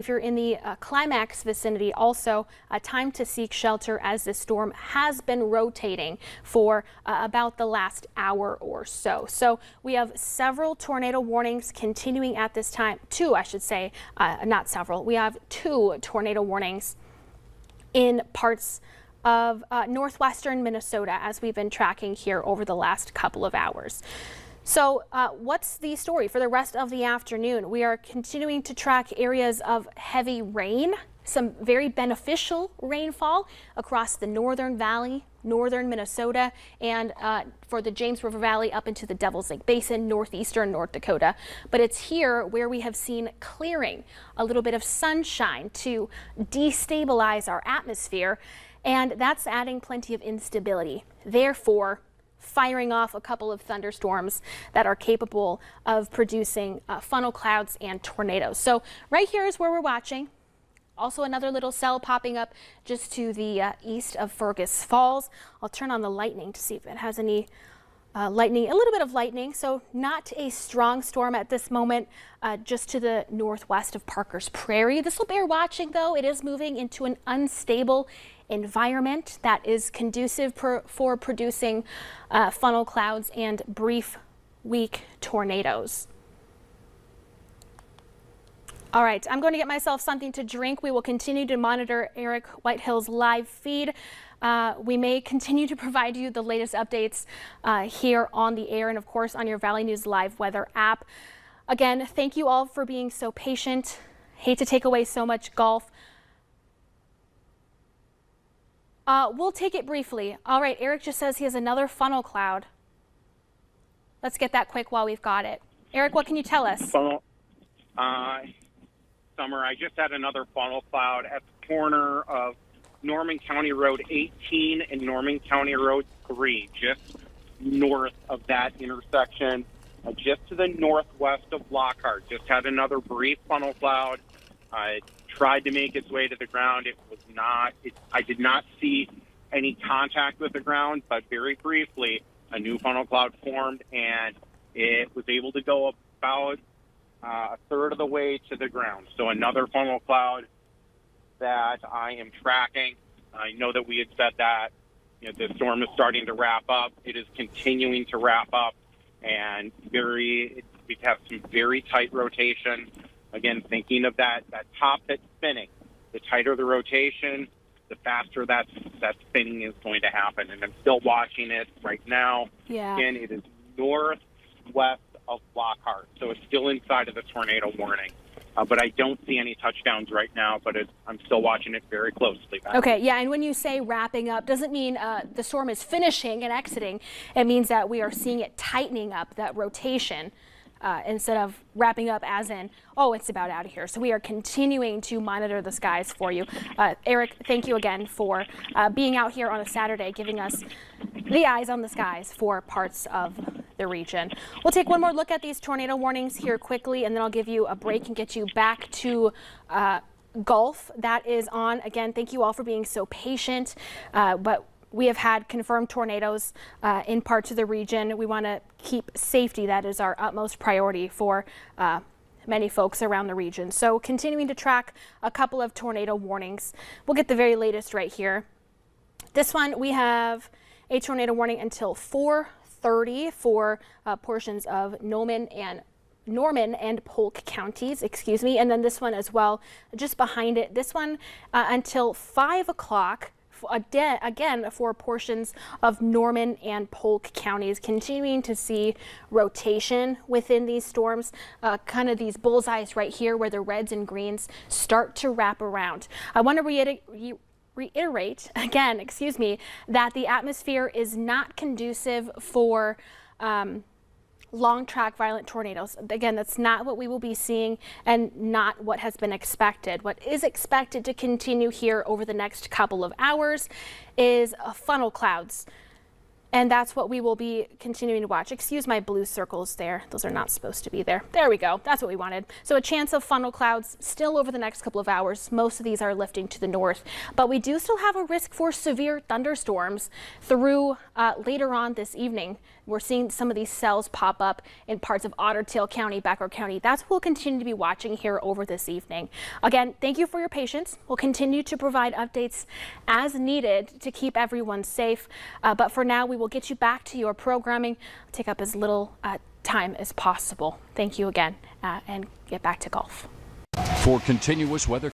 If you're in the climax vicinity, also time to seek shelter as this storm has been rotating for about the last hour or so. So we have several tornado warnings continuing at this time. Two, I should say, not several. We have two tornado warnings in parts of northwestern Minnesota as we've been tracking here over the last couple of hours. So what's the story for the rest of the afternoon? We are continuing to track areas of heavy rain, some very beneficial rainfall across the Northern Valley, northern Minnesota, and for the James River Valley up into the Devil's Lake Basin, northeastern North Dakota. But it's here where we have seen clearing, a little bit of sunshine to destabilize our atmosphere, and that's adding plenty of instability. Therefore, firing off a couple of thunderstorms that are capable of producing funnel clouds and tornadoes. So right here is where we're watching. Also another little cell popping up just to the east of Fergus Falls. I'll turn on the lightning to see if it has any lightning, a little bit of lightning. So not a strong storm at this moment, just to the northwest of Parker's Prairie. This will bear watching though. It is moving into an unstable environment that is conducive for producing funnel clouds and brief, weak tornadoes. All right, I'm going to get myself something to drink. We will continue to monitor Eric Whitehill's live feed. We may continue to provide you the latest updates here on the air and of course on your Valley News Live weather app. Again, thank you all for being so patient. Hate to take away so much golf. We'll take it briefly. All right, Eric just says he has another funnel cloud. Let's get that quick while we've got it. Eric, what can you tell us? Summer, I just had another funnel cloud at the corner of Norman County Road 18 and Norman County Road 3, just north of that intersection, just to the northwest of Lockhart. Just had another brief funnel cloud. Tried to make its way to the ground. It was not, I did not see any contact with the ground, but very briefly, a new funnel cloud formed and it was able to go about a third of the way to the ground. So another funnel cloud that I am tracking. I know that we had said that the storm is starting to wrap up. It is continuing to wrap up, and we have some very tight rotation. Again, thinking of that top that's spinning, the tighter the rotation, the faster that spinning is going to happen. And I'm still watching it right now. Yeah. Again, it is northwest of Lockhart, so it's still inside of the tornado warning. But I don't see any touchdowns right now, but I'm still watching it very closely. Okay, yeah, and when you say wrapping up, doesn't mean the storm is finishing and exiting. It means that we are seeing it tightening up, that rotation, instead of wrapping up as in, oh, it's about out of here. So we are continuing to monitor the skies for you. Eric, thank you again for being out here on a Saturday, giving us the eyes on the skies for parts of the region. We'll take one more look at these tornado warnings here quickly, and then I'll give you a break and get you back to golf that is on. Again, thank you all for being so patient, but we have had confirmed tornadoes in parts of the region. We want to keep safety. That is our utmost priority for many folks around the region. So continuing to track a couple of tornado warnings. We'll get the very latest right here. This one, we have a tornado warning until 4:30 for portions of Norman and Polk counties, excuse me. And then this one as well, just behind it. This one until 5 o'clock. Again, for portions of Norman and Polk counties, continuing to see rotation within these storms, kind of these bullseyes right here where the reds and greens start to wrap around. I want to reiterate again, excuse me, that the atmosphere is not conducive for long track violent tornadoes. Again, that's not what we will be seeing and not what has been expected. What is expected to continue here over the next couple of hours is funnel clouds. And that's what we will be continuing to watch. Excuse my blue circles there. Those are not supposed to be there. There we go. That's what we wanted. So a chance of funnel clouds still over the next couple of hours. Most of these are lifting to the north, but we do still have a risk for severe thunderstorms through later on this evening. We're seeing some of these cells pop up in parts of Otter Tail County, Backward County. That's what we'll continue to be watching here over this evening. Again, thank you for your patience. We'll continue to provide updates as needed to keep everyone safe. But for now, we will get you back to your programming, take up as little time as possible. Thank you again, and get back to golf. For continuous weather